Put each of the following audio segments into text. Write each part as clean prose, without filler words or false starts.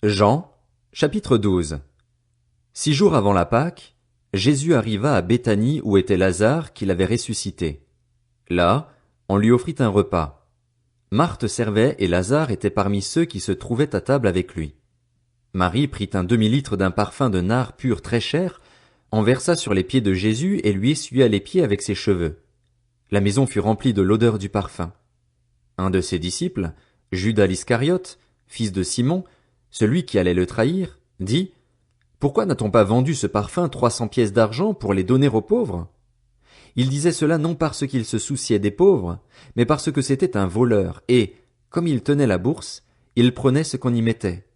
Jean, chapitre 12. 6 jours avant la Pâque, Jésus arriva à Béthanie où était Lazare qu'il avait ressuscité. Là, on lui offrit un repas. Marthe servait et Lazare était parmi ceux qui se trouvaient à table avec lui. Marie prit un demi-litre d'un parfum de nard pur très cher, en versa sur les pieds de Jésus et lui essuya les pieds avec ses cheveux. La maison fut remplie de l'odeur du parfum. Un de ses disciples, Judas l'Iscariote, fils de Simon, celui qui allait le trahir, dit: Pourquoi n'a-t-on pas vendu ce parfum 300 pièces d'argent pour les donner aux pauvres? Il disait cela non parce qu'il se souciait des pauvres, mais parce que c'était un voleur, et, comme il tenait la bourse, il prenait ce qu'on y mettait.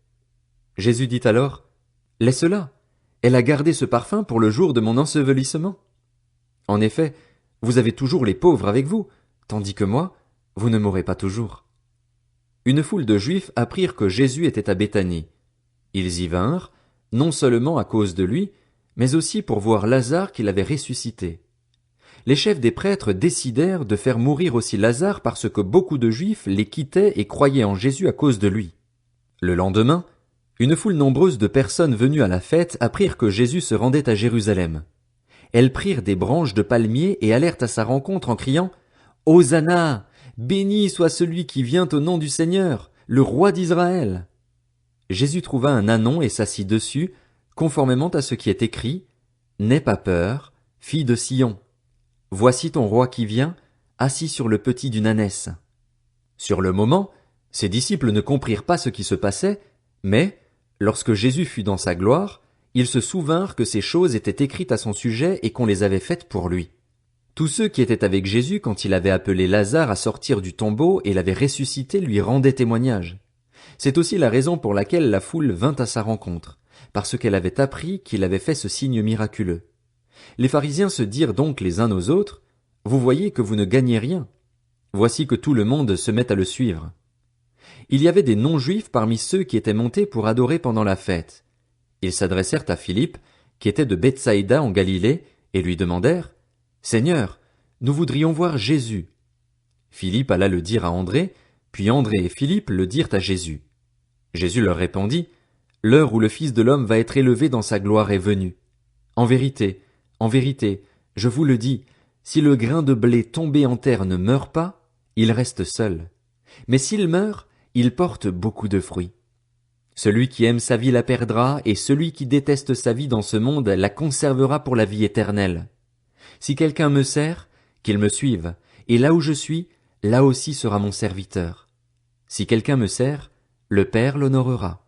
Jésus dit alors: Laisse-la, elle a gardé ce parfum pour le jour de mon ensevelissement. En effet, vous avez toujours les pauvres avec vous, tandis que moi, vous ne m'aurez pas toujours. Une foule de Juifs apprirent que Jésus était à Béthanie. Ils y vinrent, non seulement à cause de lui, mais aussi pour voir Lazare qu'il avait ressuscité. Les chefs des prêtres décidèrent de faire mourir aussi Lazare parce que beaucoup de Juifs les quittaient et croyaient en Jésus à cause de lui. Le lendemain, une foule nombreuse de personnes venues à la fête apprirent que Jésus se rendait à Jérusalem. Elles prirent des branches de palmier et allèrent à sa rencontre en criant: Hosanna! Béni soit celui qui vient au nom du Seigneur, le roi d'Israël. Jésus trouva un ânon et s'assit dessus, conformément à ce qui est écrit: N'aie pas peur, fille de Sion. Voici ton roi qui vient, assis sur le petit d'une ânesse. Sur le moment, ses disciples ne comprirent pas ce qui se passait, mais, lorsque Jésus fut dans sa gloire, ils se souvinrent que ces choses étaient écrites à son sujet et qu'on les avait faites pour lui. Tous ceux qui étaient avec Jésus quand il avait appelé Lazare à sortir du tombeau et l'avait ressuscité lui rendaient témoignage. C'est aussi la raison pour laquelle la foule vint à sa rencontre, parce qu'elle avait appris qu'il avait fait ce signe miraculeux. Les pharisiens se dirent donc les uns aux autres: Vous voyez que vous ne gagnez rien. Voici que tout le monde se met à le suivre. Il y avait des non-juifs parmi ceux qui étaient montés pour adorer pendant la fête. Ils s'adressèrent à Philippe, qui était de Bethsaïda en Galilée, et lui demandèrent: Seigneur, nous voudrions voir Jésus. Philippe alla le dire à André, puis André et Philippe le dirent à Jésus. Jésus leur répondit: L'heure où le Fils de l'homme va être élevé dans sa gloire est venue. En vérité, je vous le dis, si le grain de blé tombé en terre ne meurt pas, il reste seul. Mais s'il meurt, il porte beaucoup de fruits. Celui qui aime sa vie la perdra, et celui qui déteste sa vie dans ce monde la conservera pour la vie éternelle. Si quelqu'un me sert, qu'il me suive, et là où je suis, là aussi sera mon serviteur. Si quelqu'un me sert, le Père l'honorera.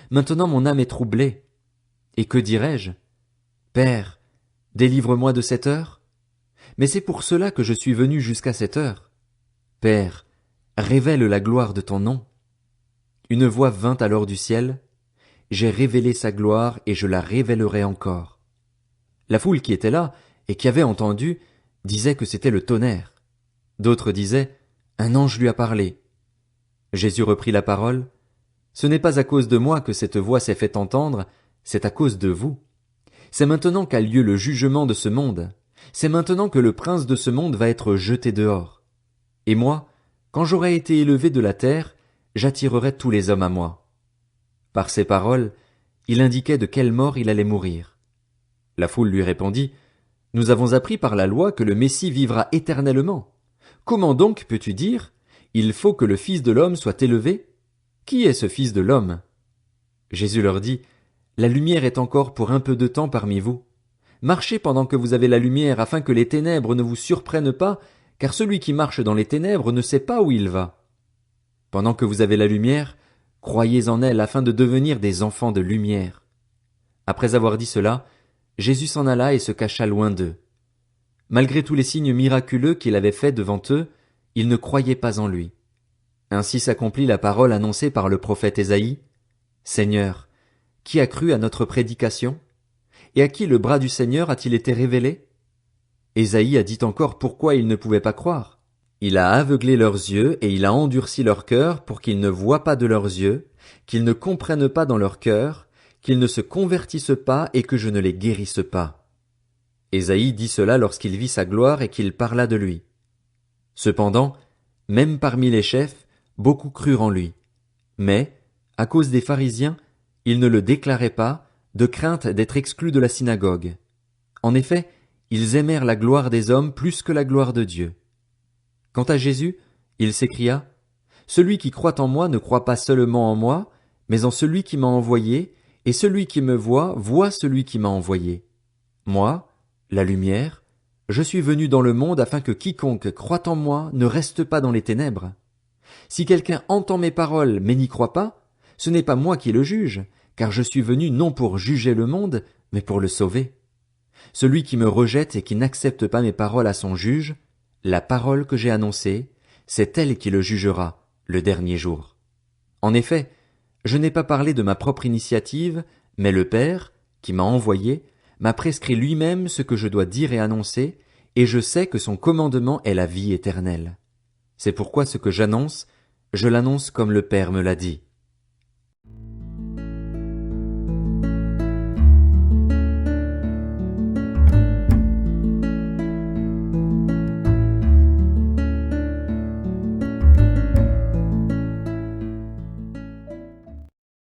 Maintenant mon âme est troublée. Et que dirai-je? Père, délivre-moi de cette heure? Mais c'est pour cela que je suis venu jusqu'à cette heure. Père, révèle la gloire de ton nom. Une voix vint alors du ciel: J'ai révélé sa gloire et je la révélerai encore. La foule qui était là, et qui avait entendu, disait que c'était le tonnerre. D'autres disaient: Un ange lui a parlé. Jésus reprit la parole: Ce n'est pas à cause de moi que cette voix s'est fait entendre, c'est à cause de vous. C'est maintenant qu'a lieu le jugement de ce monde. C'est maintenant que le prince de ce monde va être jeté dehors. Et moi, quand j'aurai été élevé de la terre, j'attirerai tous les hommes à moi. Par ces paroles, il indiquait de quelle mort il allait mourir. La foule lui répondit: Nous avons appris par la loi que le Messie vivra éternellement. Comment donc peux-tu dire: Il faut que le Fils de l'homme soit élevé? Qui est ce Fils de l'homme? Jésus leur dit: La lumière est encore pour un peu de temps parmi vous. Marchez pendant que vous avez la lumière afin que les ténèbres ne vous surprennent pas, car celui qui marche dans les ténèbres ne sait pas où il va. Pendant que vous avez la lumière, croyez en elle afin de devenir des enfants de lumière. Après avoir dit cela, Jésus s'en alla et se cacha loin d'eux. Malgré tous les signes miraculeux qu'il avait faits devant eux, ils ne croyaient pas en lui. Ainsi s'accomplit la parole annoncée par le prophète Ésaïe: Seigneur, qui a cru à notre prédication? Et à qui le bras du Seigneur a-t-il été révélé? Ésaïe a dit encore pourquoi ils ne pouvaient pas croire. Il a aveuglé leurs yeux et il a endurci leur cœur pour qu'ils ne voient pas de leurs yeux, qu'ils ne comprennent pas dans leur cœur, qu'ils ne se convertissent pas et que je ne les guérisse pas. Ésaïe dit cela lorsqu'il vit sa gloire et qu'il parla de lui. Cependant, même parmi les chefs, beaucoup crurent en lui. Mais, À cause des pharisiens, il ne le déclarait pas, de crainte d'être exclu de la synagogue. En effet, ils aimèrent la gloire des hommes plus que la gloire de Dieu. Quant à Jésus, il s'écria, « Celui qui croit en moi ne croit pas seulement en moi, mais en celui qui m'a envoyé, et celui qui me voit, voit celui qui m'a envoyé. Moi, la lumière, je suis venu dans le monde afin que quiconque croit en moi ne reste pas dans les ténèbres. Si quelqu'un entend mes paroles mais n'y croit pas, ce n'est pas moi qui le juge, car je suis venu non pour juger le monde, mais pour le sauver. Celui qui me rejette et qui n'accepte pas mes paroles à son juge, la parole que j'ai annoncée, c'est elle qui le jugera, le dernier jour. En effet, je n'ai pas parlé de ma propre initiative, mais le Père, qui m'a envoyé, m'a prescrit lui-même ce que je dois dire et annoncer, et je sais que son commandement est la vie éternelle. C'est pourquoi ce que j'annonce, je l'annonce comme le Père me l'a dit.